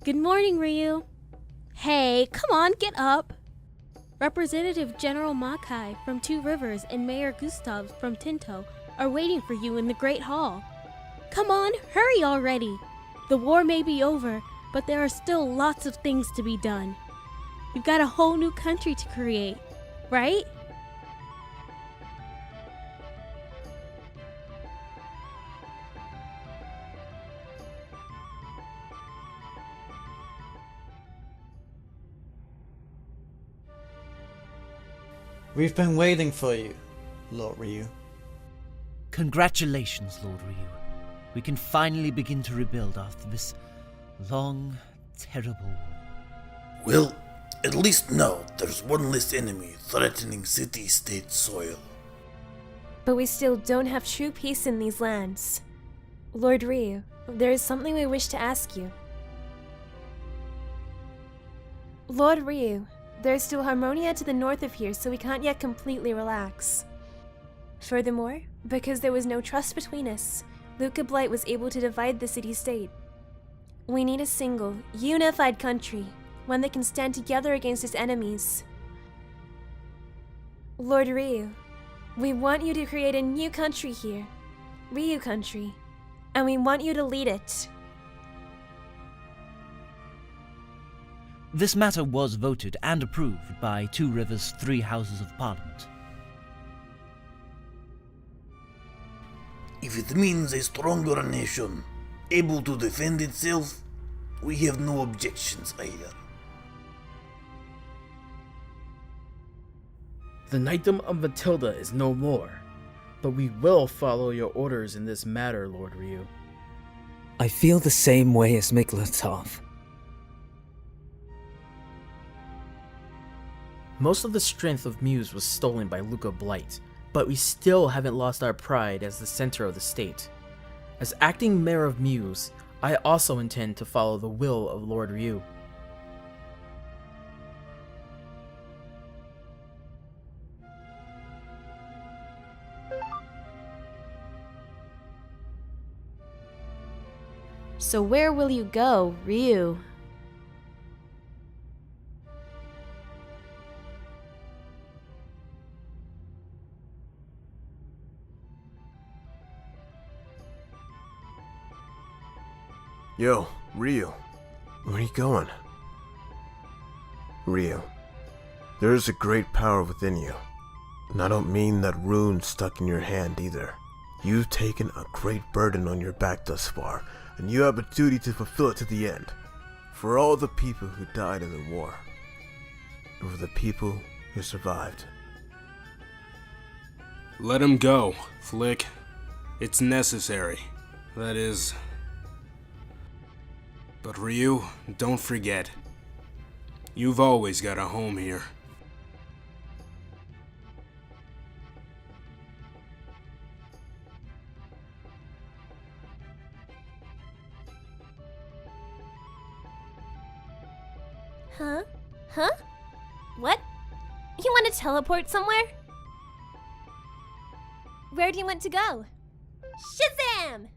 Good morning, Ryu. Hey, come on, get up. Representative General Makai from Two Rivers and Mayor Gustav from Tinto are waiting for you in the Great Hall. Come on, hurry already. The war may be over, but there are still lots of things to be done. You've got a whole new country to create, right? We've been waiting for you, Lord Ryu. Congratulations, Lord Ryu. We can finally begin to rebuild after this long, terrible war. Well, at least now there's one less enemy threatening city-state soil. But we still don't have true peace in these lands. Lord Ryu, there is something we wish to ask you. Lord Ryu, there is still Harmonia to the north of here, so we can't yet completely relax. Furthermore, because there was no trust between us, Blight was able to divide the city-state. We need a single, unified country, one that can stand together against its enemies. Lord Ryu, we want you to create a new country here, Ryu Country, and we want you to lead it. This matter was voted and approved by Two Rivers' 3 Houses of Parliament. If it means a stronger nation, able to defend itself, we have no objections either. The Knightdom of Matilda is no more, but we will follow your orders in this matter, Lord Ryu. I feel the same way as Miklotov. Most of the strength of Muse was stolen by Blight, but we still haven't lost our pride as the center of the state. As acting mayor of Muse, I also intend to follow the will of Lord Ryu. So where will you go, Ryu? Yo, Ryu. Where are you going? Ryu, there is a great power within you. And I don't mean that rune stuck in your hand either. You've taken a great burden on your back thus far, and you have a duty to fulfill it to the end. For all the people who died in the war. And for the people who survived. Let him go, Flik. It's necessary. That is... But Ryu, don't forget. You've always got a home here. Huh? Huh? What? You want to teleport somewhere? Where do you want to go? Shazam!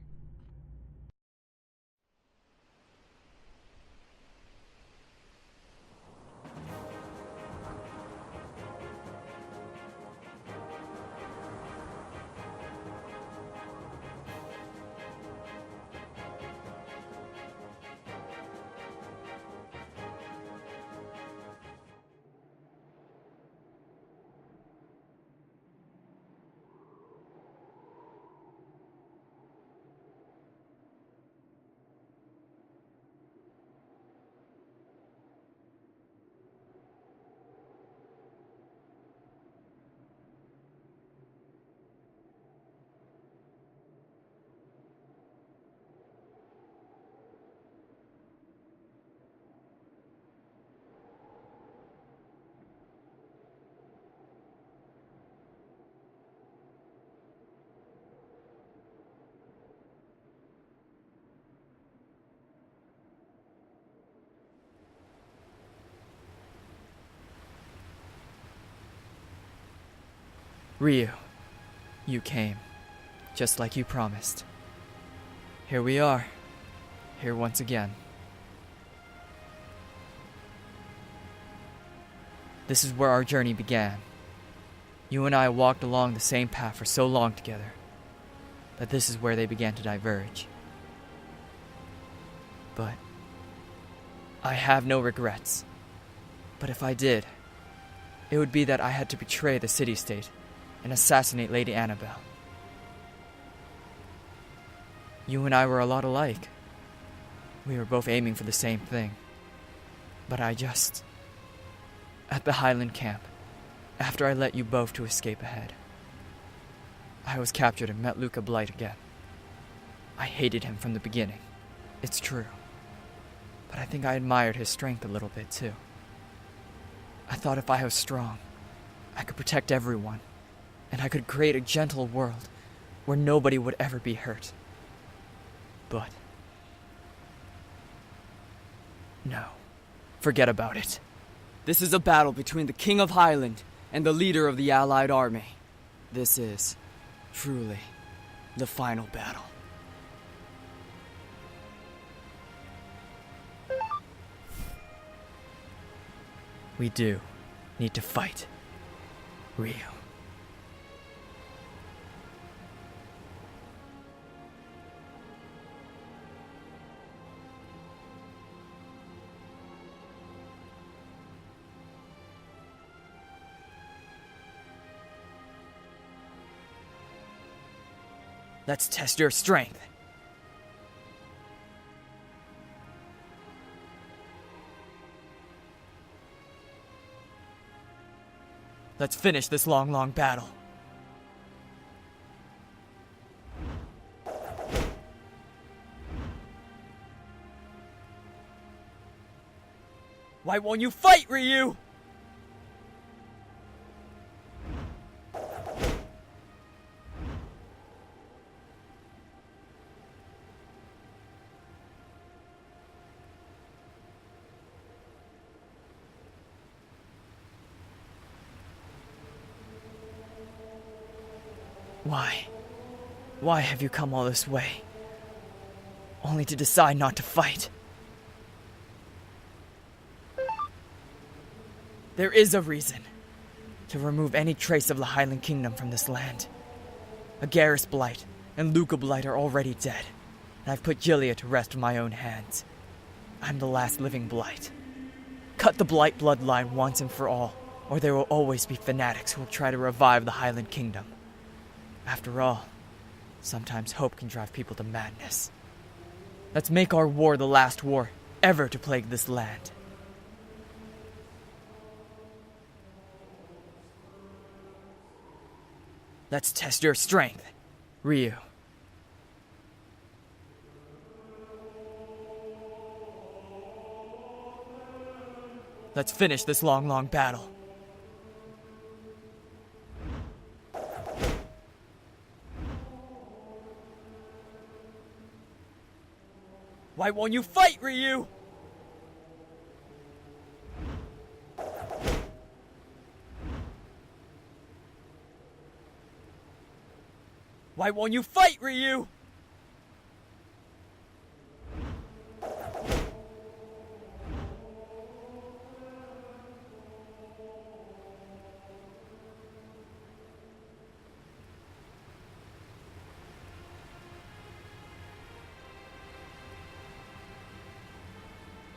Ryu, you came, just like you promised. Here we are, here once again. This is where our journey began. You and I walked along the same path for so long together that this is where they began to diverge. But I have no regrets. But if I did, it would be that I had to betray the city-state and assassinate Lady Annabelle. You and I were a lot alike. We were both aiming for the same thing. But at the Highland camp, after I let you both to escape ahead, I was captured and met Blight again. I hated him from the beginning. It's true. But I think I admired his strength a little bit too. I thought if I was strong, I could protect everyone, and I could create a gentle world where nobody would ever be hurt. But no, forget about it. This is a battle between the King of Highland and the leader of the Allied army. This is, truly, the final battle. We do need to fight, Ryu. Let's test your strength. Let's finish this long, long battle. Why won't you fight, Ryu? Why have you come all this way, only to decide not to fight? There is a reason. To remove any trace of the Highland Kingdom from this land. Agaris Blight and Blight are already dead, and I've put Gilead to rest with my own hands. I'm the last living Blight. Cut the Blight bloodline once and for all, or there will always be fanatics who will try to revive the Highland Kingdom. After all, sometimes hope can drive people to madness. Let's make our war the last war ever to plague this land. Let's test your strength, Ryu. Let's finish this long, long battle. Why won't you fight, Ryu? Why won't you fight, Ryu?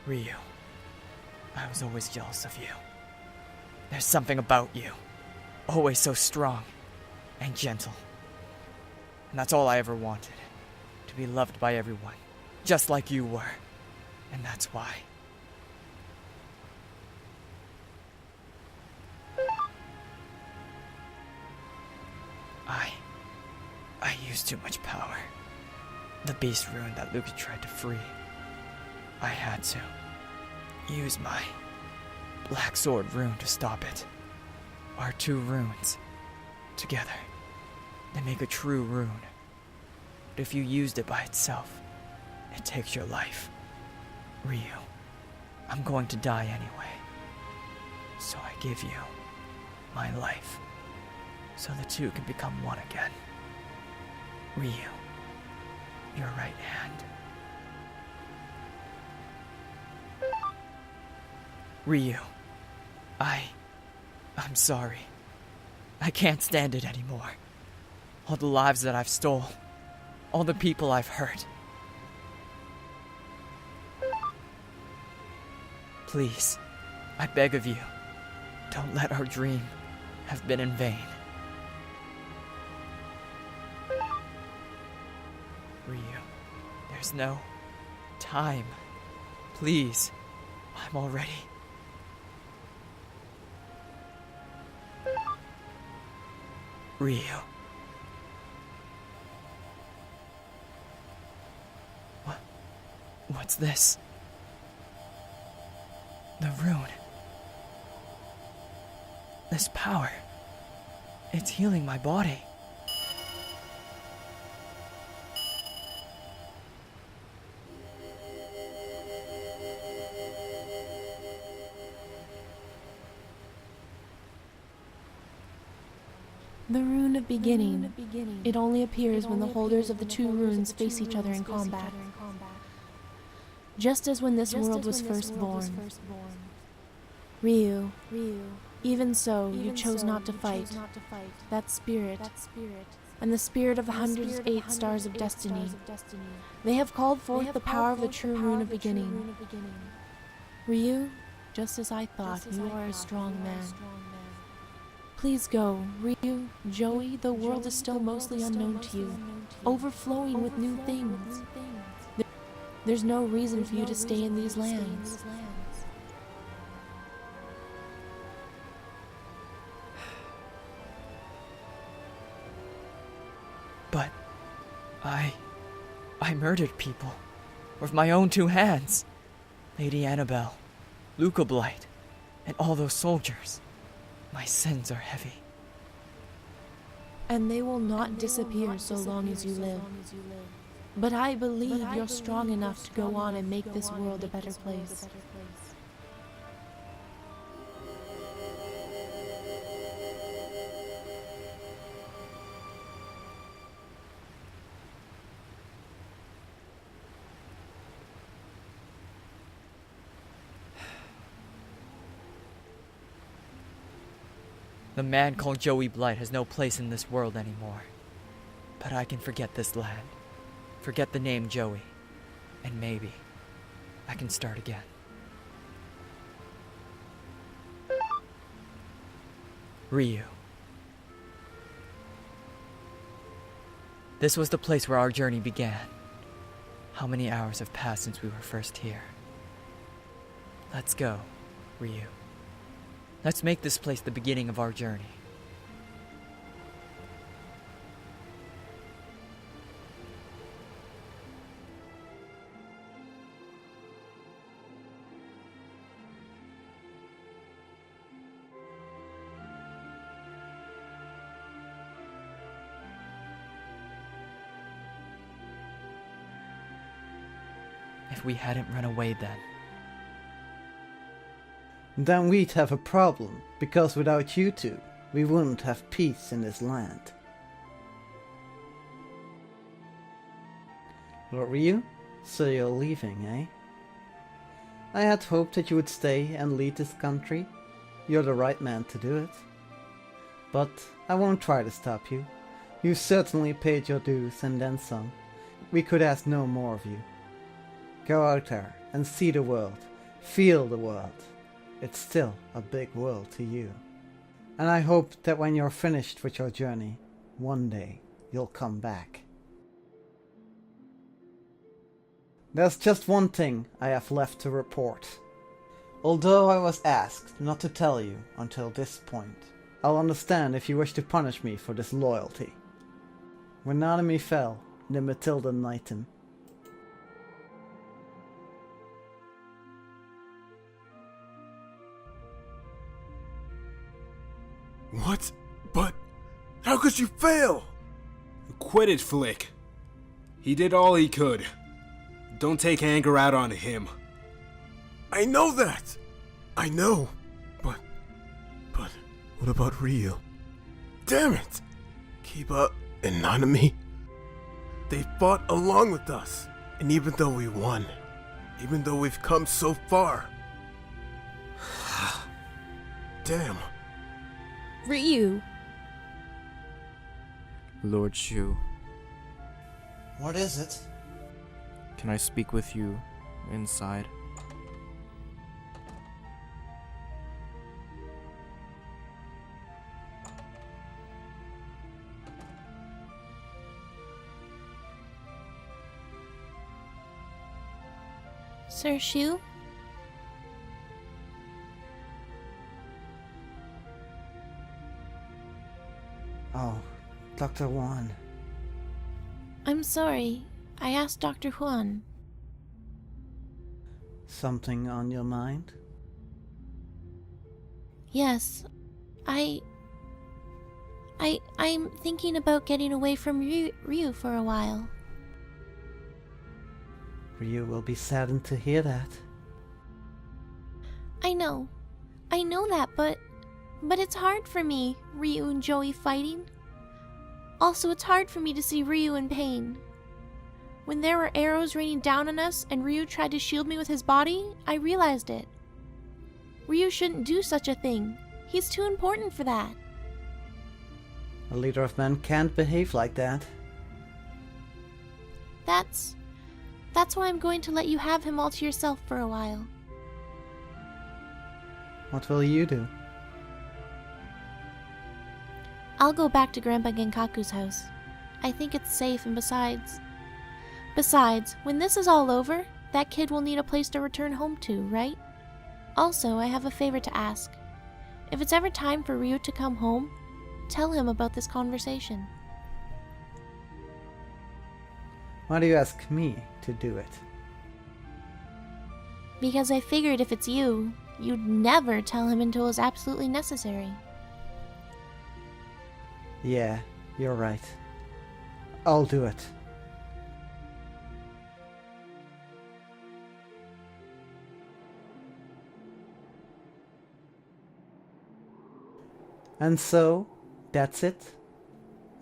Ryu, I was always jealous of you. There's something about you, always so strong and gentle. And that's all I ever wanted, to be loved by everyone, just like you were. And that's why. I used too much power. The beast rune that Luca tried to free. I had to use my Black Sword rune to stop it. Our two runes, together, they make a true rune. But if you used it by itself, it takes your life. Ryu, I'm going to die anyway. So I give you my life, so the two can become one again. Ryu, your right hand. Ryu, I'm sorry. I can't stand it anymore. All the lives that I've stole. All the people I've hurt. Please, I beg of you, don't let our dream have been in vain. Ryu, there's no time. Please, I'm all ready. Ryu. What's this? The rune. This power. It's healing my body. The Rune of Beginning. It only appears when the holders of the two runes face each other in combat. Just as when this world was first born. Ryu, even so, you chose not to fight. That spirit, and the spirit of the 108 stars of destiny, they have called forth the power of the true Rune of Beginning. Ryu, just as I thought, you are a strong man. Please go, Ryu, Jowy, the world is still mostly unknown to you, overflowing with new things. There's no reason for you to stay in these lands. But I murdered people with my own two hands. Lady Annabelle, Blight, and all those soldiers. My sins are heavy. And they will not disappear so long as you live. But I believe you're strong enough to go on and make this world a better place. The man called Jowy Blight has no place in this world anymore. But I can forget this land. Forget the name Jowy. And maybe I can start again. Ryu. This was the place where our journey began. How many hours have passed since we were first here? Let's go, Ryu. Let's make this place the beginning of our journey. If we hadn't run away then we'd have a problem, because without you two, we wouldn't have peace in this land. Lord Ryu, so you're leaving, eh? I had hoped that you would stay and lead this country. You're the right man to do it. But I won't try to stop you. You certainly paid your dues and then some. We could ask no more of you. Go out there and see the world. Feel the world. It's still a big world to you. And I hope that when you're finished with your journey, one day you'll come back. There's just one thing I have left to report. Although I was asked not to tell you until this point, I'll understand if you wish to punish me for disloyalty. When Nanami fell, the Matilda knighted him. What? But how could you fail? Quit it, Flik. He did all he could. Don't take anger out on him. I know that. I know. But what about Ryu? Damn it! Kiba and Nanami. They fought along with us. And even though we won, even though we've come so far. Damn. Ryu! Lord Shu, What is it? can I speak with you inside? Sir Shu? Oh, Dr. Huan. I'm sorry. I asked Dr. Huan. Something on your mind? Yes. I'm thinking about getting away from Ryu for a while. Ryu will be saddened to hear that. I know that, but it's hard for me, Ryu and Jowy fighting. Also, it's hard for me to see Ryu in pain. When there were arrows raining down on us and Ryu tried to shield me with his body, I realized it. Ryu shouldn't do such a thing. He's too important for that. A leader of men can't behave like that. That's why I'm going to let you have him all to yourself for a while. What will you do? I'll go back to Grandpa Genkaku's house. I think it's safe, and besides, when this is all over, that kid will need a place to return home to, right? Also, I have a favor to ask. If it's ever time for Ryu to come home, tell him about this conversation. Why do you ask me to do it? Because I figured if it's you, you'd never tell him until it was absolutely necessary. Yeah, you're right. I'll do it. And so, that's it.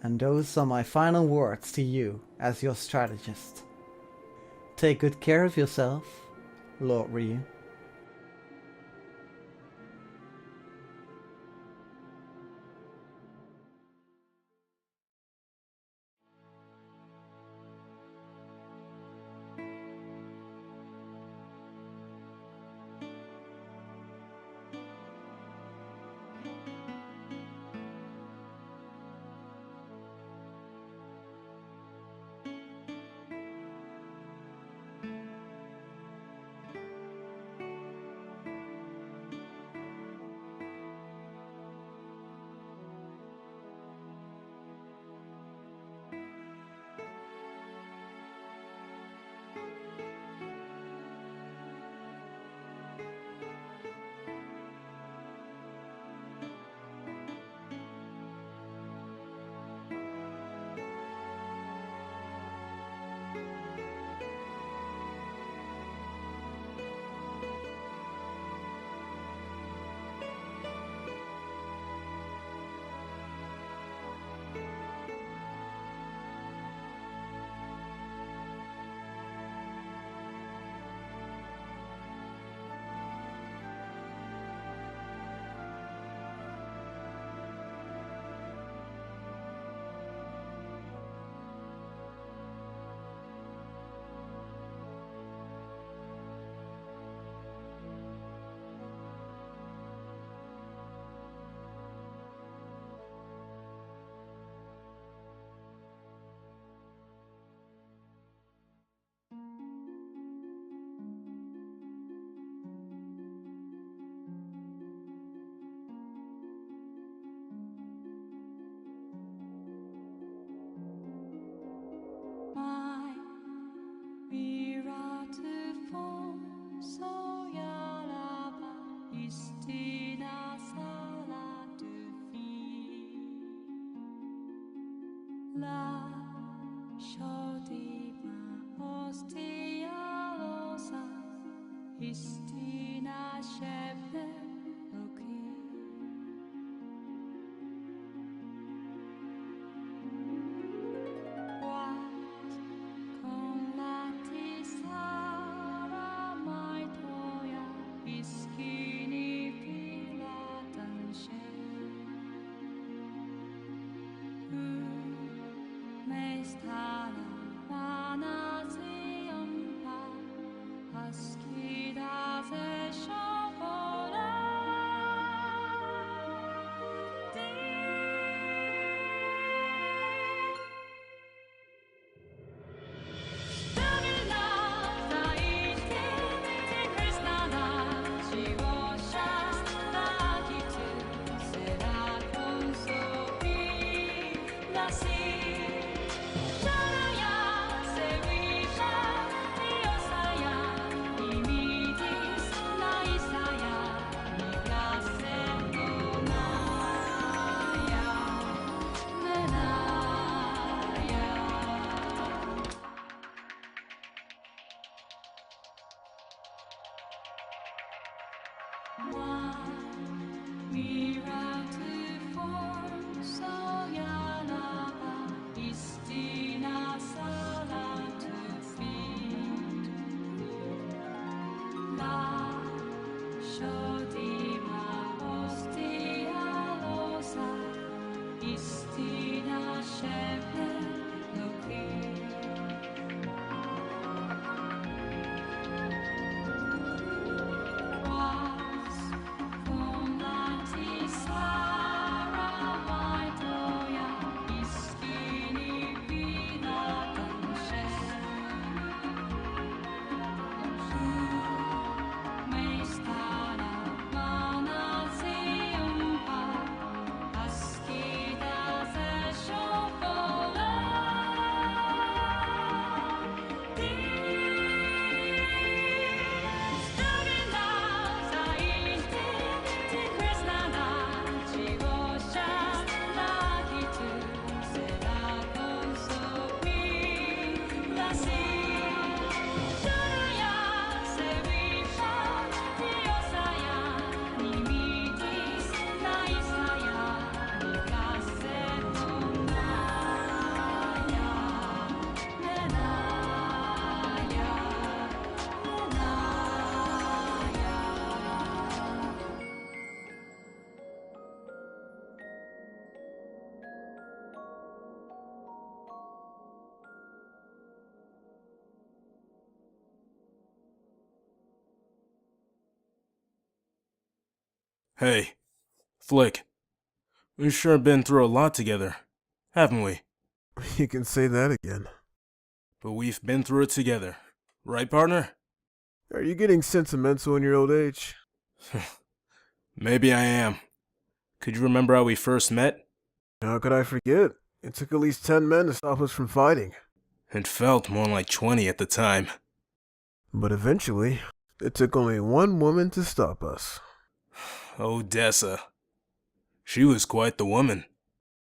And those are my final words to you as your strategist. Take good care of yourself, Lord Ryu. Hey, Flik. We've sure been through a lot together, haven't we? You can say that again. But we've been through it together. Right, partner? Are you getting sentimental in your old age? Maybe I am. Could you remember how we first met? How could I forget? It took at least 10 men to stop us from fighting. It felt more like 20 at the time. But eventually, it took only one woman to stop us. Odessa. She was quite the woman.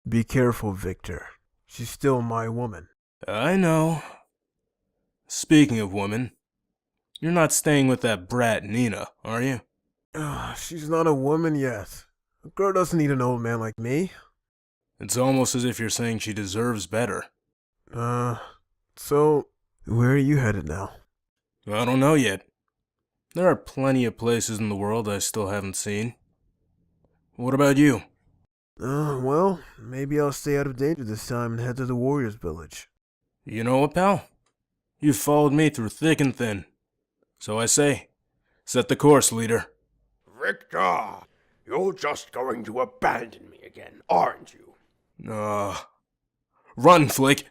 Be careful, Viktor. She's still my woman. I know. Speaking of women, you're not staying with that brat Nina, are you? She's not a woman yet. A girl doesn't need an old man like me. It's almost as if you're saying she deserves better. So, where are you headed now? I don't know yet. There are plenty of places in the world I still haven't seen. What about you? Well, maybe I'll stay out of danger this time and head to the warrior's village. You know what, pal? You've followed me through thick and thin. So I say, set the course, leader. Viktor, you're just going to abandon me again, aren't you? Run, Flik!